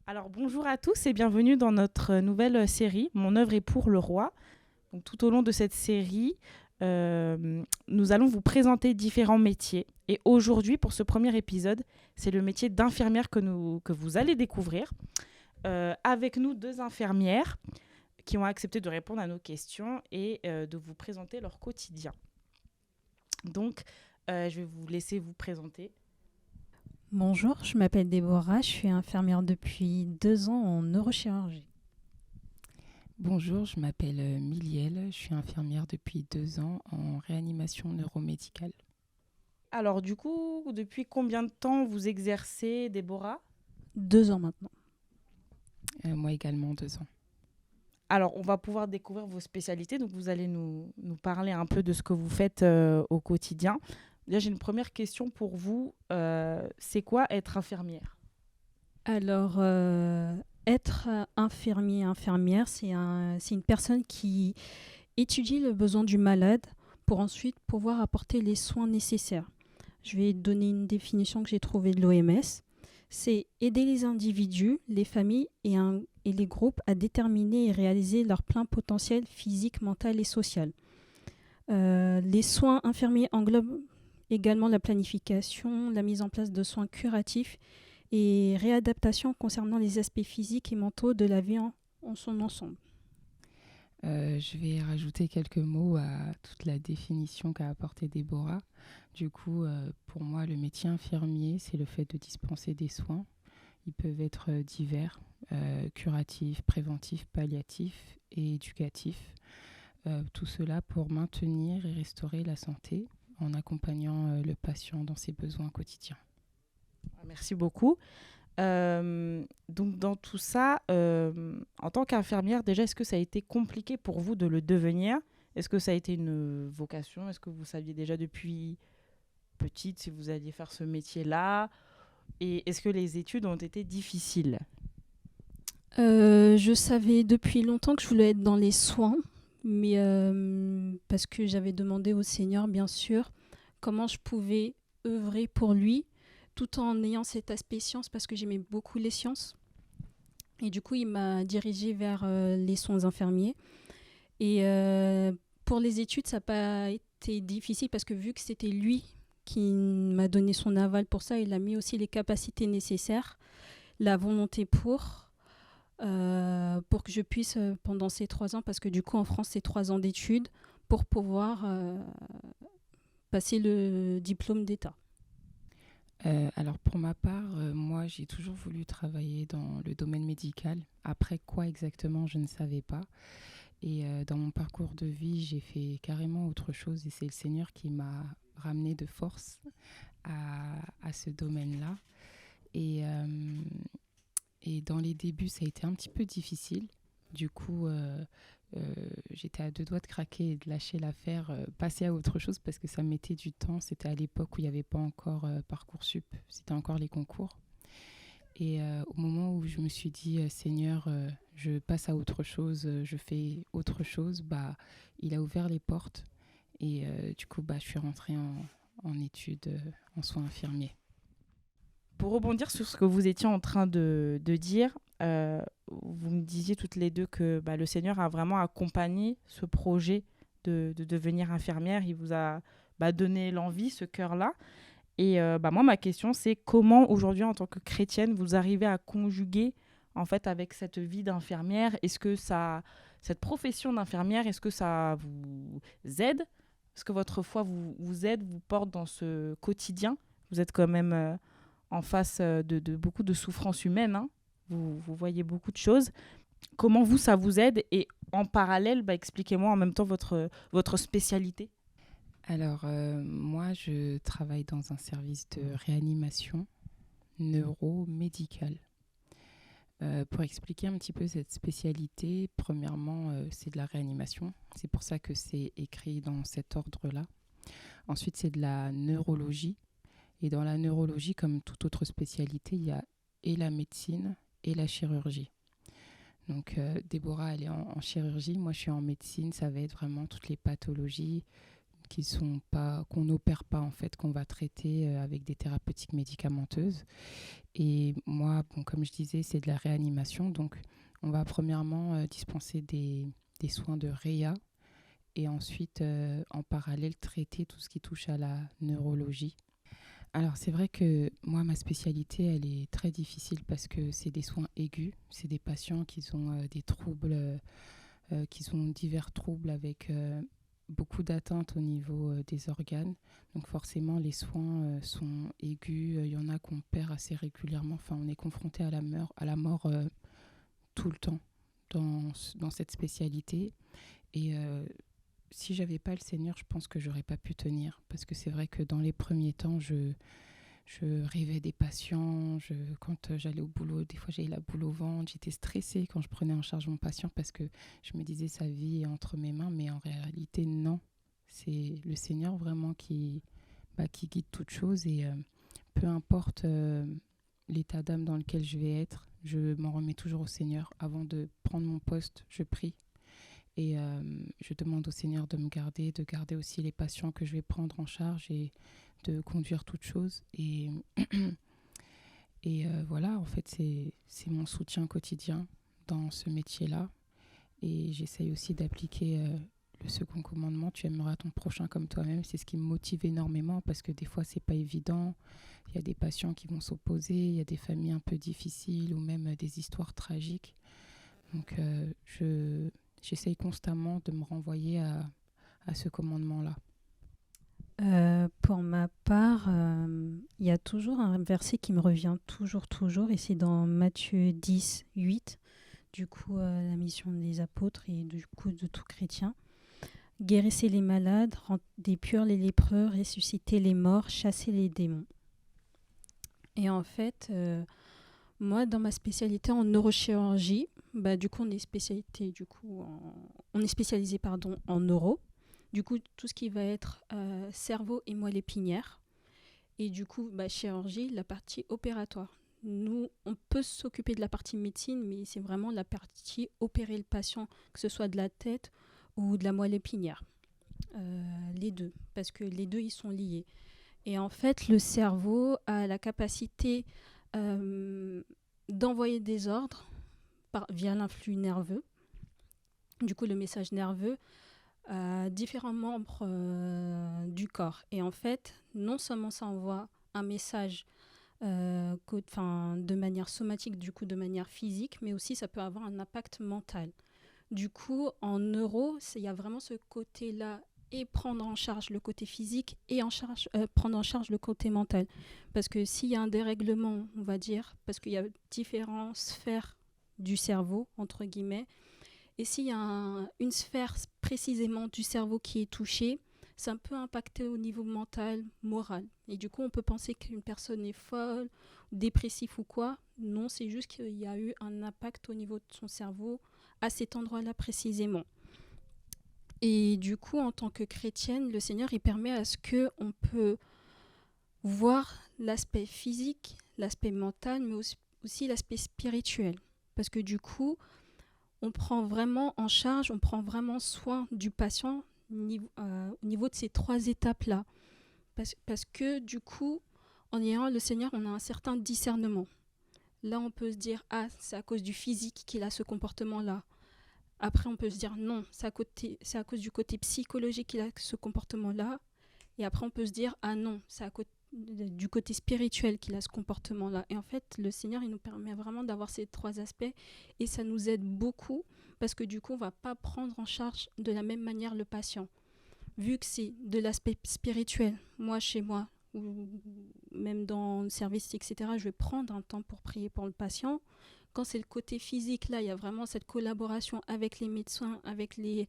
Alors bonjour à tous et bienvenue dans notre nouvelle série Mon œuvre est pour le roi. Donc, tout au long de cette série, nous allons vous présenter différents métiers. Et aujourd'hui, pour ce premier épisode, c'est le métier d'infirmière que vous allez découvrir. Avec nous, deux infirmières qui ont accepté de répondre à nos questions et de vous présenter leur quotidien. Donc, je vais vous laisser vous présenter. Bonjour, je m'appelle Déborah, je suis infirmière depuis 2 ans en neurochirurgie. Bonjour, je m'appelle Miliel, je suis infirmière depuis 2 ans en réanimation neuromédicale. Alors du coup, depuis combien de temps vous exercez, Déborah? 2 ans maintenant. Moi également 2 ans. Alors, on va pouvoir découvrir vos spécialités. Donc, vous allez nous parler un peu de ce que vous faites au quotidien. Déjà, j'ai une première question pour vous. C'est quoi être infirmière? Alors, être infirmier, infirmière, c'est une personne qui étudie le besoin du malade pour ensuite pouvoir apporter les soins nécessaires. Je vais donner une définition que j'ai trouvée de l'OMS. C'est aider les individus, les familles et les groupes à déterminer et réaliser leur plein potentiel physique, mental et social. Les soins infirmiers englobent également la planification, la mise en place de soins curatifs et réadaptation concernant les aspects physiques et mentaux de la vie en son ensemble. Je vais rajouter quelques mots à toute la définition qu'a apportée Déborah. Du coup, pour moi, le métier infirmier, c'est le fait de dispenser des soins. Ils peuvent être divers, curatifs, préventifs, palliatifs et éducatifs. Tout cela pour maintenir et restaurer la santé en accompagnant le patient dans ses besoins quotidiens. Merci beaucoup. Donc, dans tout ça, en tant qu'infirmière, déjà, est-ce que ça a été compliqué pour vous de le devenir? Est-ce que ça a été une vocation? Est-ce que vous saviez déjà depuis petite si vous alliez faire ce métier-là? Et est-ce que les études ont été difficiles? Je savais depuis longtemps que je voulais être dans les soins, mais parce que j'avais demandé au Seigneur, bien sûr, comment je pouvais œuvrer pour lui, tout en ayant cet aspect science, parce que j'aimais beaucoup les sciences. Et du coup, il m'a dirigée vers les soins infirmiers. Et pour les études, ça n'a pas été difficile, parce que vu que c'était lui qui m'a donné son aval pour ça, il a mis aussi les capacités nécessaires, la volonté pour que je puisse, pendant ces 3 ans, parce que du coup en France c'est 3 ans d'études, pour pouvoir passer le diplôme d'État. Alors pour ma part, moi j'ai toujours voulu travailler dans le domaine médical. Après quoi exactement, je ne savais pas. Et dans mon parcours de vie, j'ai fait carrément autre chose et c'est le Seigneur qui m'a ramené de force à ce domaine-là. Et, euh, et dans les débuts, ça a été un petit peu difficile. Du coup, j'étais à 2 doigts de craquer et de lâcher l'affaire, passer à autre chose parce que ça mettait du temps. C'était à l'époque où il n'y avait pas encore Parcoursup, c'était encore les concours. Et au moment où je me suis dit, Seigneur, je passe à autre chose, je fais autre chose, bah, il a ouvert les portes. Et du coup, bah, je suis rentrée en études en soins infirmiers. Pour rebondir sur ce que vous étiez en train de dire, vous me disiez toutes les deux que le Seigneur a vraiment accompagné ce projet de devenir infirmière. Il vous a donné l'envie, ce cœur-là. Et moi, ma question, c'est comment aujourd'hui, en tant que chrétienne, vous arrivez à conjuguer en fait avec cette vie d'infirmière? Est-ce que cette profession d'infirmière, est-ce que ça vous aide? Est-ce que votre foi vous aide, vous porte dans ce quotidien? Vous êtes quand même en face de beaucoup de souffrances humaines, hein. Vous voyez beaucoup de choses. Comment vous, ça vous aide? Et en parallèle, expliquez-moi en même temps votre spécialité. Alors, moi, je travaille dans un service de réanimation neuromédicale. Pour expliquer un petit peu cette spécialité, premièrement, c'est de la réanimation. C'est pour ça que c'est écrit dans cet ordre-là. Ensuite, c'est de la neurologie. Et dans la neurologie, comme toute autre spécialité, il y a et la médecine et la chirurgie. Donc, Déborah, elle est en chirurgie. Moi, je suis en médecine. Ça va être vraiment toutes les pathologies qu'on n'opère pas en fait, qu'on va traiter avec des thérapeutiques médicamenteuses. Et moi, bon, comme je disais, c'est de la réanimation. Donc, on va premièrement dispenser des soins de réa et ensuite, en parallèle, traiter tout ce qui touche à la neurologie. Alors, c'est vrai que moi, ma spécialité, elle est très difficile parce que c'est des soins aigus. C'est des patients qui ont des troubles, qui ont divers troubles avec beaucoup d'atteintes au niveau des organes. Donc, forcément, les soins sont aigus. Il y en a qu'on perd assez régulièrement. Enfin, on est confronté à la mort tout le temps dans cette spécialité. Et si j'avais pas le Seigneur, je pense que j'aurais pas pu tenir. Parce que c'est vrai que dans les premiers temps, je rêvais des patients. Quand j'allais au boulot, des fois j'avais la boule au ventre. J'étais stressée quand je prenais en charge mon patient parce que je me disais sa vie est entre mes mains. Mais en réalité, non. C'est le Seigneur vraiment qui guide toute chose. Et peu importe l'état d'âme dans lequel je vais être, je m'en remets toujours au Seigneur. Avant de prendre mon poste, je prie. Et je demande au Seigneur de me garder, de garder aussi les patients que je vais prendre en charge et de conduire toute chose. Et, voilà, en fait, c'est mon soutien quotidien dans ce métier-là. Et j'essaye aussi d'appliquer le second commandement, tu aimeras ton prochain comme toi-même. C'est ce qui me motive énormément parce que des fois, c'est pas évident. Il y a des patients qui vont s'opposer, il y a des familles un peu difficiles ou même des histoires tragiques. Donc, j'essaye constamment de me renvoyer à ce commandement-là. Pour ma part, il y a toujours un verset qui me revient toujours, et c'est dans Matthieu 10, 8, du coup, la mission des apôtres et du coup de tout chrétien. Guérissez les malades, rendez purs les lépreux, ressuscitez les morts, chassez les démons. Et en fait, moi, dans ma spécialité en neurochirurgie, du coup, on est spécialisé en neuro. Du coup, tout ce qui va être cerveau et moelle épinière. Et du coup, chirurgie, la partie opératoire. Nous, on peut s'occuper de la partie médecine, mais c'est vraiment la partie opérer le patient, que ce soit de la tête ou de la moelle épinière. Les deux, parce que les deux, ils sont liés. Et en fait, le cerveau a la capacité d'envoyer des ordres via l'influx nerveux. Du coup, le message nerveux à différents membres du corps. Et en fait, non seulement ça envoie un message de manière somatique, du coup de manière physique, mais aussi ça peut avoir un impact mental. Du coup, en neuro, il y a vraiment ce côté-là et prendre en charge le côté physique et prendre en charge le côté mental. Parce que s'il y a un dérèglement, on va dire, parce qu'il y a différentes sphères du cerveau, entre guillemets, et s'il y a une sphère précisément du cerveau qui est touchée, ça peut impacter au niveau mental, moral. Et du coup, on peut penser qu'une personne est folle, dépressive ou quoi. Non, c'est juste qu'il y a eu un impact au niveau de son cerveau à cet endroit-là précisément. Et du coup, en tant que chrétienne, le Seigneur, il permet à ce qu'on peut voir l'aspect physique, l'aspect mental, mais aussi l'aspect spirituel. Parce que du coup, on prend vraiment en charge, on prend vraiment soin du patient au niveau de ces trois étapes-là. Parce que du coup, en ayant le Seigneur, on a un certain discernement. Là, on peut se dire, c'est à cause du physique qu'il a ce comportement-là. Après, on peut se dire, non, c'est à cause du côté psychologique qu'il a ce comportement-là. Et après, on peut se dire, non, c'est à cause du côté spirituel qu'il a ce comportement-là. Et en fait, le Seigneur, il nous permet vraiment d'avoir ces trois aspects et ça nous aide beaucoup parce que du coup, on ne va pas prendre en charge de la même manière le patient. Vu que c'est de l'aspect spirituel, moi, chez moi, ou même dans le service, etc., je vais prendre un temps pour prier pour le patient. Quand c'est le côté physique, là, il y a vraiment cette collaboration avec les médecins, avec les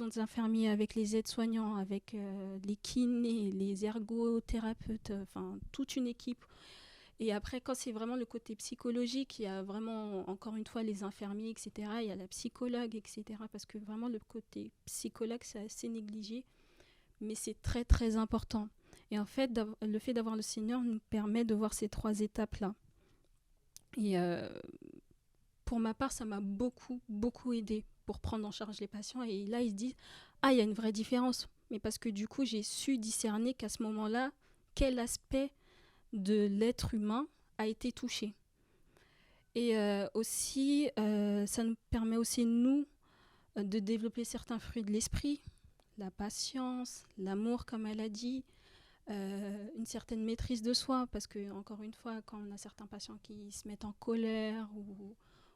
autres infirmiers, avec les aides-soignants, avec les kinés, les ergothérapeutes, toute une équipe. Et après, quand c'est vraiment le côté psychologique, il y a vraiment, encore une fois, les infirmiers, etc. Il y a la psychologue, etc. Parce que vraiment, le côté psychologue, c'est assez négligé. Mais c'est très, très important. Et en fait, le fait d'avoir le Seigneur nous permet de voir ces trois étapes-là. Et pour ma part, ça m'a beaucoup, beaucoup aidé pour prendre en charge les patients. Et là, ils se disent, ah, il y a une vraie différence. Mais parce que du coup, j'ai su discerner qu'à ce moment-là, quel aspect de l'être humain a été touché. Et aussi, ça nous permet aussi, nous, de développer certains fruits de l'esprit, la patience, l'amour, comme elle a dit, une certaine maîtrise de soi, parce que, encore une fois, quand on a certains patients qui se mettent en colère ou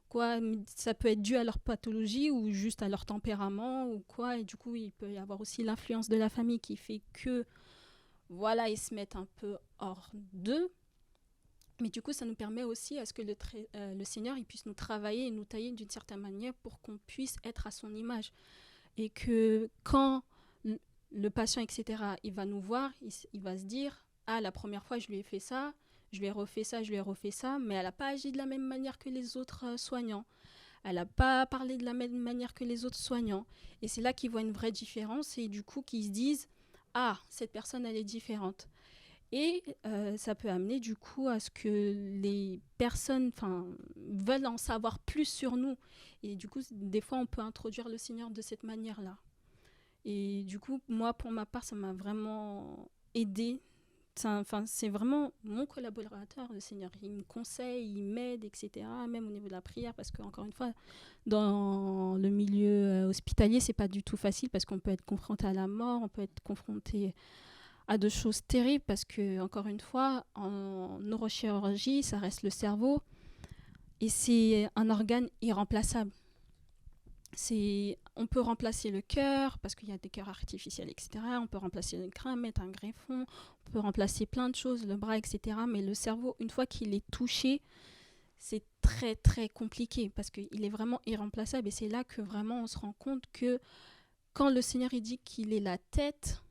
quoi, ça peut être dû à leur pathologie ou juste à leur tempérament ou quoi, et du coup, il peut y avoir aussi l'influence de la famille qui fait que, voilà, ils se mettent un peu hors d'eux. Mais du coup, ça nous permet aussi à ce que le Seigneur il puisse nous travailler et nous tailler d'une certaine manière pour qu'on puisse être à son image. Et que quand le patient, etc., il va nous voir, il va se dire « Ah, la première fois, je lui ai fait ça, je lui ai refait ça, je lui ai refait ça, mais elle n'a pas agi de la même manière que les autres soignants. Elle n'a pas parlé de la même manière que les autres soignants. » Et c'est là qu'ils voient une vraie différence et du coup qu'ils se disent « Ah, cette personne, elle est différente. » Et ça peut amener du coup à ce que les personnes veulent en savoir plus sur nous. Et du coup, des fois, on peut introduire le Seigneur de cette manière-là. Et du coup, moi, pour ma part, ça m'a vraiment aidée. C'est vraiment mon collaborateur, le Seigneur. Il me conseille, il m'aide, etc. Même au niveau de la prière, parce qu'encore une fois, dans le milieu hospitalier, c'est pas du tout facile parce qu'on peut être confronté à la mort, on peut être confronté à de choses terribles parce que, encore une fois, en neurochirurgie, ça reste le cerveau et c'est un organe irremplaçable. On peut remplacer le cœur parce qu'il y a des cœurs artificiels, etc. On peut remplacer le crâne, mettre un greffon, on peut remplacer plein de choses, le bras, etc. Mais le cerveau, une fois qu'il est touché, c'est très très compliqué parce qu'il est vraiment irremplaçable et c'est là que vraiment on se rend compte que quand le Seigneur il dit qu'il est la tête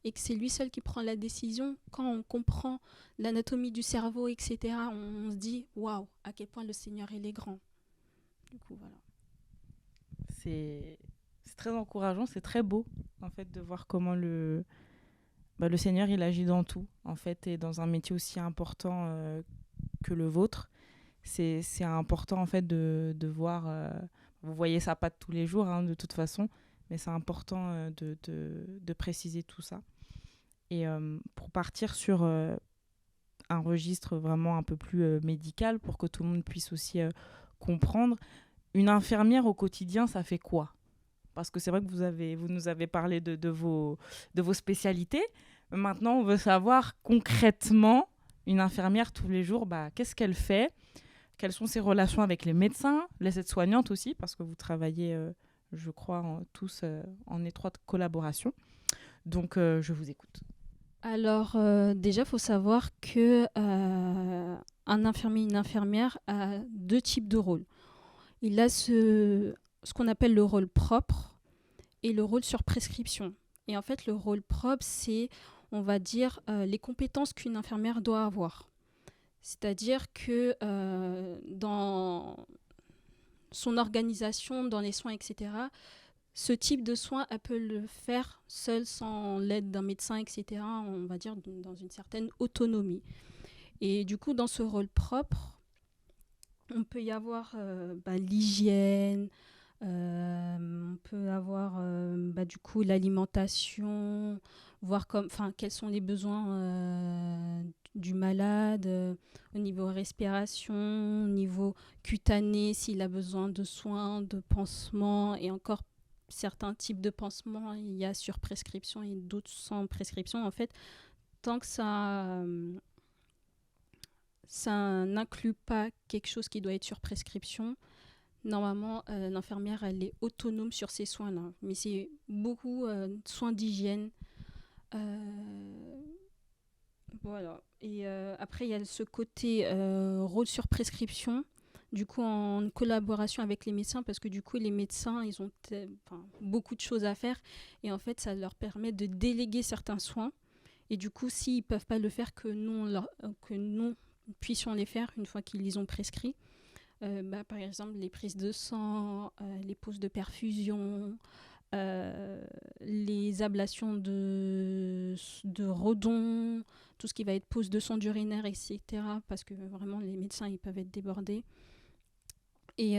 et que c'est lui seul qui prend la décision, quand on comprend l'anatomie du cerveau, etc., on se dit waouh, à quel point le Seigneur il est grand. Du coup, voilà. C'est très encourageant, c'est très beau en fait de voir comment le Seigneur il agit dans tout en fait et dans un métier aussi important que le vôtre. C'est important en fait de voir, vous voyez ça pas tous les jours hein, de toute façon, mais c'est important de préciser tout ça. Et pour partir sur un registre vraiment un peu plus médical pour que tout le monde puisse aussi comprendre, une infirmière au quotidien, ça fait quoi ? Parce que c'est vrai que vous nous avez parlé de vos spécialités. Maintenant, on veut savoir concrètement, une infirmière tous les jours, qu'est-ce qu'elle fait ? Quelles sont ses relations avec les médecins, les aides-soignantes aussi, parce que vous travaillez, je crois, tous en étroite collaboration. Donc, je vous écoute. Alors, déjà, il faut savoir qu'un infirmier, une infirmière a deux types de rôles. Il a ce qu'on appelle le rôle propre et le rôle sur prescription. Et en fait, le rôle propre, c'est, on va dire, les compétences qu'une infirmière doit avoir. C'est-à-dire que dans son organisation, dans les soins, etc., ce type de soins, elle peut le faire seule, sans l'aide d'un médecin, etc., on va dire dans une certaine autonomie. Et du coup, dans ce rôle propre, on peut y avoir l'hygiène, on peut avoir du coup l'alimentation, voir quels sont les besoins du malade au niveau respiration, au niveau cutané, s'il a besoin de soins, de pansements et encore certains types de pansements, il y a sur prescription et d'autres sans prescription. En fait, tant que ça n'inclut pas quelque chose qui doit être sur prescription, normalement, l'infirmière, elle est autonome sur ces soins-là. Mais c'est beaucoup de soins d'hygiène. Voilà. Et après, il y a ce côté rôle sur prescription, du coup en collaboration avec les médecins, parce que du coup, les médecins, ils ont beaucoup de choses à faire. Et en fait, ça leur permet de déléguer certains soins. Et du coup, s'ils ne peuvent pas le faire, que nous puissions les faire une fois qu'ils les ont prescrits. Par exemple, les prises de sang, les poses de perfusion, les ablations de redons, tout ce qui va être pose de sonde urinaire, etc. Parce que vraiment, les médecins, ils peuvent être débordés. Et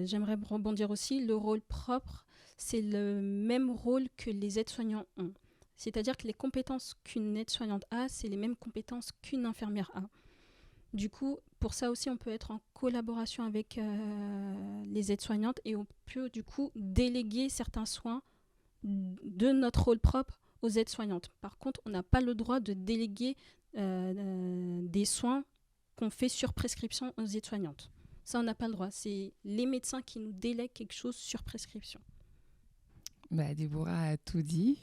j'aimerais rebondir aussi, le rôle propre, c'est le même rôle que les aides-soignants ont. C'est-à-dire que les compétences qu'une aide-soignante a, c'est les mêmes compétences qu'une infirmière a. Du coup, pour ça aussi, on peut être en collaboration avec les aides-soignantes et on peut du coup déléguer certains soins de notre rôle propre aux aides-soignantes. Par contre, on n'a pas le droit de déléguer des soins qu'on fait sur prescription aux aides-soignantes. Ça, on n'a pas le droit. C'est les médecins qui nous délèguent quelque chose sur prescription. Déborah a tout dit.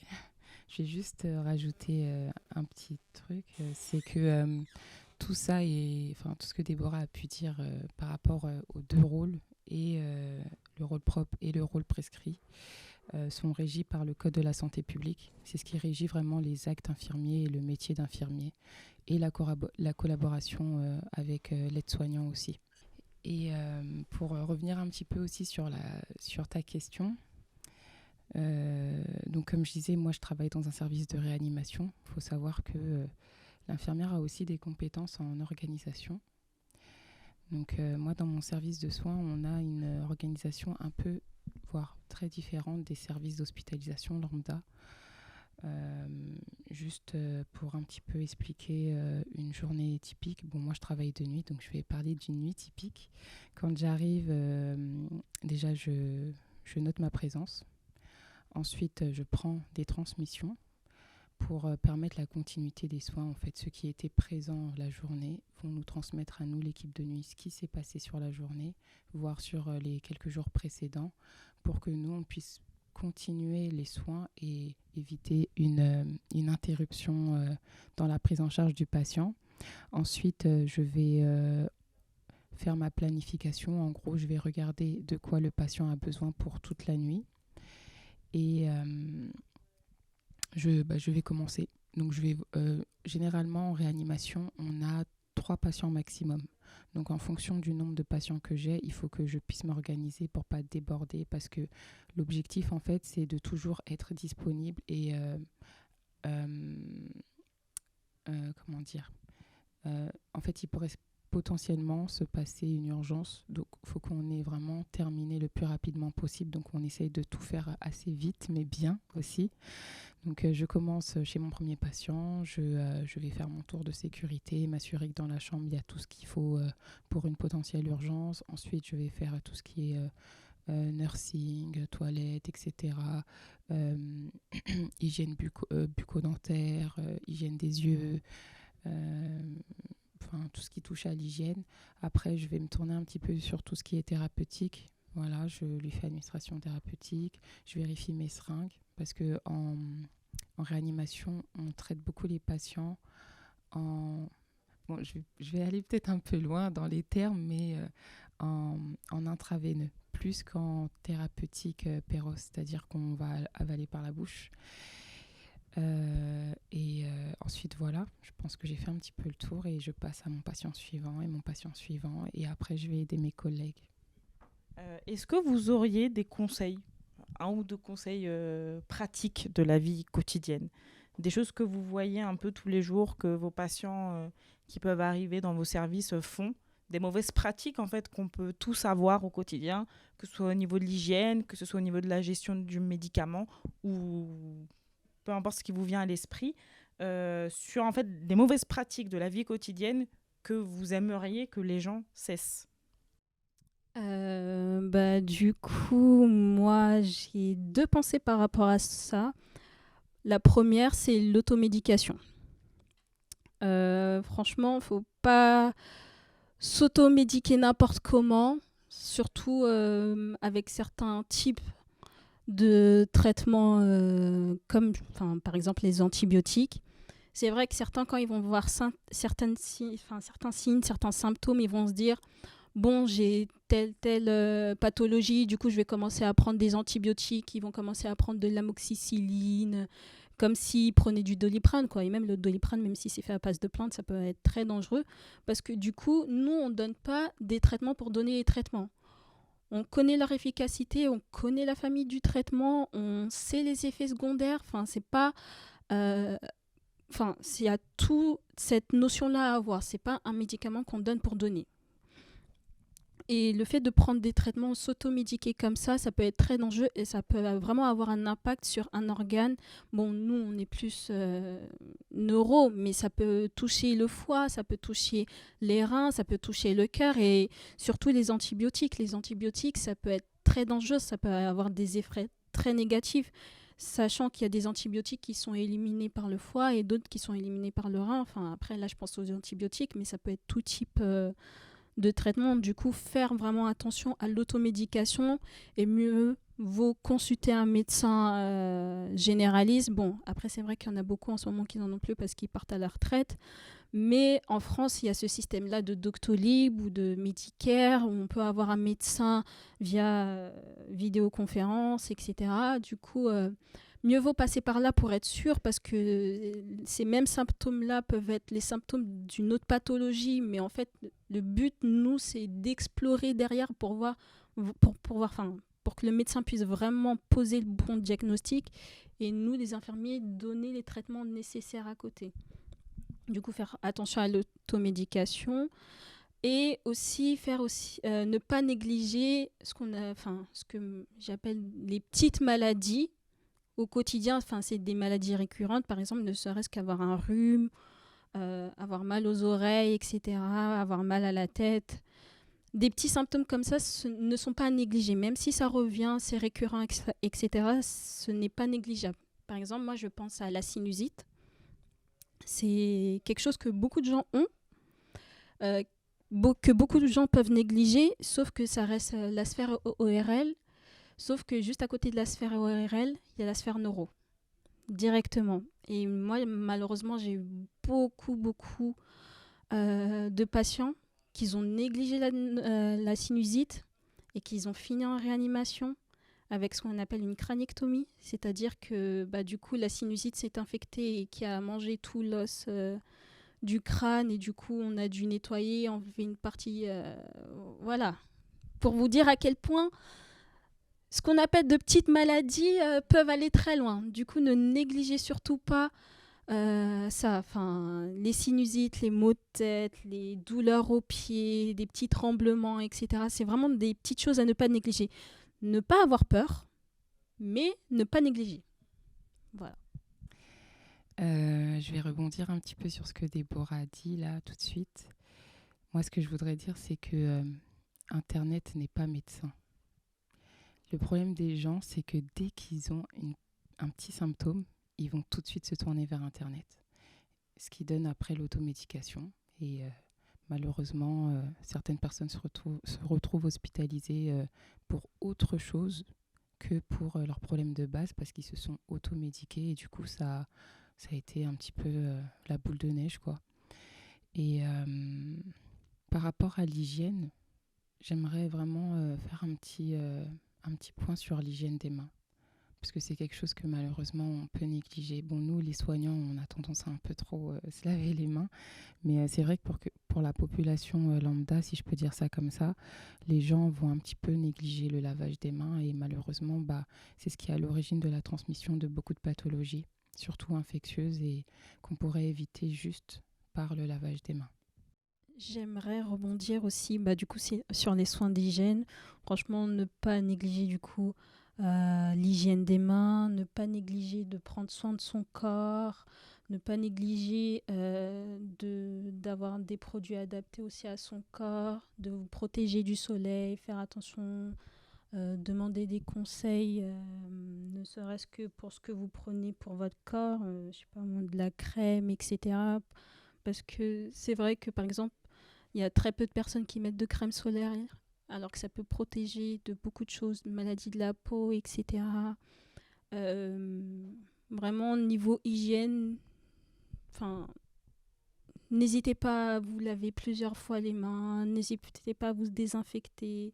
Je vais juste rajouter un petit truc. C'est que tout ça, tout ce que Déborah a pu dire par rapport aux deux rôles, et le rôle propre et le rôle prescrit, sont régis par le Code de la santé publique. C'est ce qui régit vraiment les actes infirmiers et le métier d'infirmier, et la collaboration avec l'aide-soignant aussi. Et pour revenir un petit peu aussi sur ta question, donc comme je disais, moi je travaille dans un service de réanimation. Il faut savoir que l'infirmière a aussi des compétences en organisation. Donc moi dans mon service de soins, on a une organisation un peu, voire très différente des services d'hospitalisation lambda. Juste pour un petit peu expliquer une journée typique. Bon, moi je travaille de nuit, donc je vais parler d'une nuit typique. Quand j'arrive, déjà je note ma présence. Ensuite, je prends des transmissions pour permettre la continuité des soins. En fait, ceux qui étaient présents la journée vont nous transmettre à nous, l'équipe de nuit, ce qui s'est passé sur la journée, voire sur les quelques jours précédents, pour que nous, on puisse continuer les soins et éviter une interruption dans la prise en charge du patient. Ensuite, je vais faire ma planification. En gros, je vais regarder de quoi le patient a besoin pour toute la nuit. Et je vais commencer. Donc, généralement, en réanimation, on a 3 patients maximum. Donc, en fonction du nombre de patients que j'ai, il faut que je puisse m'organiser pour ne pas déborder, parce que l'objectif, en fait, c'est de toujours être disponible et comment dire, en fait, il pourrait potentiellement se passer une urgence, donc il faut qu'on ait vraiment terminé le plus rapidement possible. Donc on essaye de tout faire assez vite, mais bien aussi. Donc je commence chez mon premier patient, je vais faire mon tour de sécurité, m'assurer que dans la chambre il y a tout ce qu'il faut pour une potentielle urgence. Ensuite je vais faire tout ce qui est nursing, toilette, etc. Hygiène bucco-dentaire, hygiène des yeux, tout ce qui touche à l'hygiène. Après, je vais me tourner un petit peu sur tout ce qui est thérapeutique. Voilà, je lui fais administration thérapeutique, je vérifie mes seringues, parce que en réanimation, on traite beaucoup les patients en... Bon, je vais aller peut-être un peu loin dans les termes, mais en intraveineux, plus qu'en thérapeutique péros, c'est-à-dire qu'on va avaler par la bouche. Ensuite, voilà, je pense que j'ai fait un petit peu le tour et je passe à mon patient suivant et après je vais aider mes collègues. Est-ce que vous auriez des conseils, un ou deux conseils pratiques de la vie quotidienne, des choses que vous voyez un peu tous les jours, que vos patients qui peuvent arriver dans vos services font, des mauvaises pratiques en fait qu'on peut tous avoir au quotidien, que ce soit au niveau de l'hygiène, que ce soit au niveau de la gestion du médicament ou peu importe ce qui vous vient à l'esprit, sur en fait des mauvaises pratiques de la vie quotidienne que vous aimeriez que les gens cessent. Du coup, moi, j'ai 2 pensées par rapport à ça. La première, c'est l'automédication. Franchement, il ne faut pas s'automédiquer n'importe comment, surtout avec certains types de traitements comme par exemple les antibiotiques. C'est vrai que certains, quand ils vont voir certains signes, certains symptômes, ils vont se dire bon, j'ai telle pathologie, du coup je vais commencer à prendre des antibiotiques, ils vont commencer à prendre de l'amoxicilline, comme s'ils prenaient du Doliprane, quoi. Et même le Doliprane, même si c'est fait à base de plantes, ça peut être très dangereux, parce que du coup, nous, on ne donne pas des traitements pour donner des traitements. On connaît leur efficacité, on connaît la famille du traitement, on sait les effets secondaires. C'est pas... il y a toute cette notion-là à avoir. C'est pas un médicament qu'on donne pour donner. Et le fait de prendre des traitements, s'automédiquer comme ça peut être très dangereux et ça peut vraiment avoir un impact sur un organe. Bon, nous, on est plus neuro, mais ça peut toucher le foie, ça peut toucher les reins, ça peut toucher le cœur et surtout les antibiotiques. Les antibiotiques, ça peut être très dangereux, ça peut avoir des effets très négatifs, sachant qu'il y a des antibiotiques qui sont éliminés par le foie et d'autres qui sont éliminés par le rein. Enfin, après, là, je pense aux antibiotiques, mais ça peut être tout type de traitement. Du coup, faire vraiment attention à l'automédication et mieux vaut consulter un médecin généraliste. Bon, après, c'est vrai qu'il y en a beaucoup en ce moment qui n'en ont plus parce qu'ils partent à la retraite. Mais en France, il y a ce système-là de Doctolib ou de Medicare où on peut avoir un médecin via vidéoconférence, etc. Du coup, mieux vaut passer par là pour être sûr parce que ces mêmes symptômes-là peuvent être les symptômes d'une autre pathologie. Mais en fait, le but, nous, c'est d'explorer derrière pour voir, pour que le médecin puisse vraiment poser le bon diagnostic et nous, les infirmiers, donner les traitements nécessaires à côté. Du coup, faire attention à l'automédication et aussi ne pas négliger ce que j'appelle les petites maladies au quotidien. Enfin, c'est des maladies récurrentes, par exemple, ne serait-ce qu'avoir un rhume, avoir mal aux oreilles, etc., avoir mal à la tête. Des petits symptômes comme ça ne sont pas négligés. Même si ça revient, c'est récurrent, etc., ce n'est pas négligeable. Par exemple, moi, je pense à la sinusite. C'est quelque chose que beaucoup de gens ont, que beaucoup de gens peuvent négliger, sauf que ça reste la sphère ORL, sauf que juste à côté de la sphère ORL, il y a la sphère neuro, directement. Et moi, malheureusement, j'ai eu beaucoup de patients qui ont négligé la sinusite et qui ont fini en réanimation avec ce qu'on appelle une craniectomie, c'est-à-dire que du coup la sinusite s'est infectée et qui a mangé tout l'os du crâne et du coup on a dû nettoyer, enlever une partie, voilà. Pour vous dire à quel point ce qu'on appelle de petites maladies peuvent aller très loin. Du coup, ne négligez surtout pas ça, les sinusites, les maux de tête, les douleurs aux pieds, des petits tremblements, etc. C'est vraiment des petites choses à ne pas négliger. Ne pas avoir peur, mais ne pas négliger. Voilà. Je vais rebondir un petit peu sur ce que Déborah a dit là tout de suite. Moi, ce que je voudrais dire, c'est que Internet n'est pas médecin. Le problème des gens, c'est que dès qu'ils ont un petit symptôme, ils vont tout de suite se tourner vers Internet. Ce qui donne après l'automédication. Et malheureusement, certaines personnes se retrouvent hospitalisées pour autre chose que pour leurs problèmes de base parce qu'ils se sont automédiqués et du coup, ça a été un petit peu la boule de neige, quoi. Et par rapport à l'hygiène, j'aimerais vraiment faire un petit point sur l'hygiène des mains. Parce que c'est quelque chose que malheureusement on peut négliger. Bon, nous, les soignants, on a tendance à un peu trop se laver les mains. Mais c'est vrai que pour la population lambda, si je peux dire ça comme ça, les gens vont un petit peu négliger le lavage des mains. Et malheureusement, c'est ce qui est à l'origine de la transmission de beaucoup de pathologies, surtout infectieuses, et qu'on pourrait éviter juste par le lavage des mains. J'aimerais rebondir aussi du coup, sur les soins d'hygiène. Franchement, ne pas négliger du coup l'hygiène des mains, ne pas négliger de prendre soin de son corps, ne pas négliger d'avoir des produits adaptés aussi à son corps, de vous protéger du soleil, faire attention, demander des conseils, ne serait-ce que pour ce que vous prenez pour votre corps, je sais pas moi, de la crème, etc. Parce que c'est vrai que par exemple, il y a très peu de personnes qui mettent de crème solaire alors que ça peut protéger de beaucoup de choses, de maladies de la peau, etc. Vraiment, niveau hygiène, n'hésitez pas à vous laver plusieurs fois les mains, n'hésitez pas à vous désinfecter.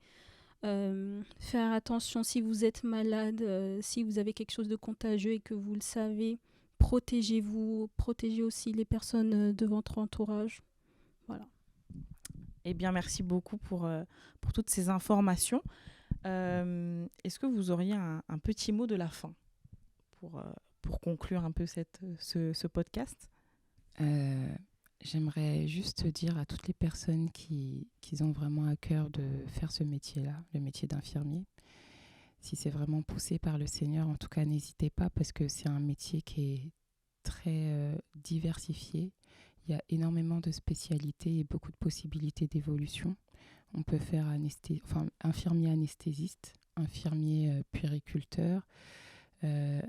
Faire attention si vous êtes malade, si vous avez quelque chose de contagieux et que vous le savez, protégez-vous, protégez aussi les personnes de votre entourage. Voilà. Eh bien, merci beaucoup pour toutes ces informations. Est-ce que vous auriez un petit mot de la fin pour conclure un peu ce podcast ? J'aimerais juste dire à toutes les personnes qui ont vraiment à cœur de faire ce métier-là, le métier d'infirmier, si c'est vraiment poussé par le Seigneur, en tout cas, n'hésitez pas parce que c'est un métier qui est très diversifié. Il y a énormément de spécialités et beaucoup de possibilités d'évolution. On peut faire infirmier anesthésiste, infirmier puériculteur,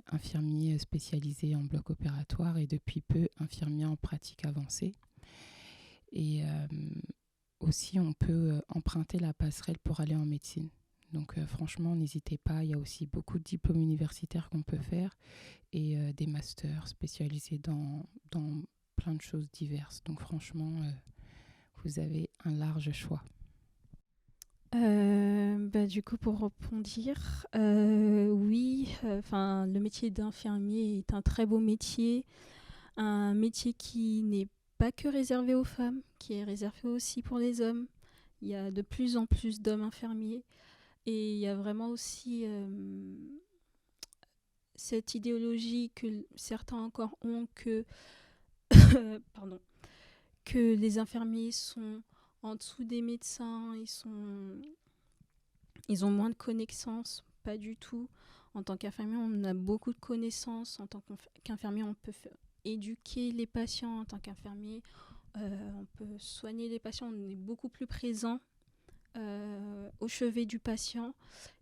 infirmier spécialisé en bloc opératoire et depuis peu infirmier en pratique avancée. Et aussi, on peut emprunter la passerelle pour aller en médecine. Donc franchement, n'hésitez pas, il y a aussi beaucoup de diplômes universitaires qu'on peut faire et des masters spécialisés dans plein de choses diverses. Donc franchement, vous avez un large choix. Du coup, pour rebondir, oui, le métier d'infirmier est un très beau métier, un métier qui n'est pas que réservé aux femmes, qui est réservé aussi pour les hommes. Il y a de plus en plus d'hommes infirmiers et il y a vraiment aussi cette idéologie que certains encore ont que, que les infirmiers sont en dessous des médecins, ils ont moins de connaissances, pas du tout. En tant qu'infirmier, on a beaucoup de connaissances. En tant qu'infirmier, on peut éduquer les patients. En tant qu'infirmier, on peut soigner les patients. On est beaucoup plus présent au chevet du patient.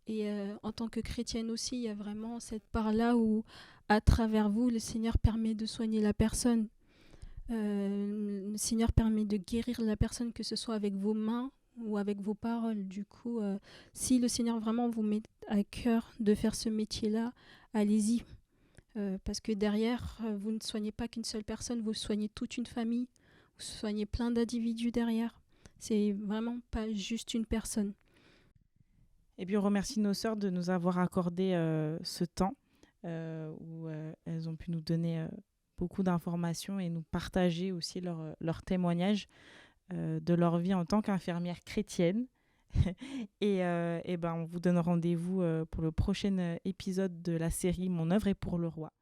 Et en tant que chrétienne aussi, il y a vraiment cette part-là où, à travers vous, le Seigneur permet de soigner la personne. Le Seigneur permet de guérir la personne, que ce soit avec vos mains ou avec vos paroles. Du coup, si le Seigneur vraiment vous met à cœur de faire ce métier-là, allez-y. Parce que derrière, vous ne soignez pas qu'une seule personne, vous soignez toute une famille, vous soignez plein d'individus derrière. C'est vraiment pas juste une personne. Et puis on remercie nos sœurs de nous avoir accordé ce temps où elles ont pu nous donner beaucoup d'informations et nous partager aussi leur témoignage de leur vie en tant qu'infirmière chrétienne. Et on vous donne rendez-vous pour le prochain épisode de la série Mon œuvre est pour le roi.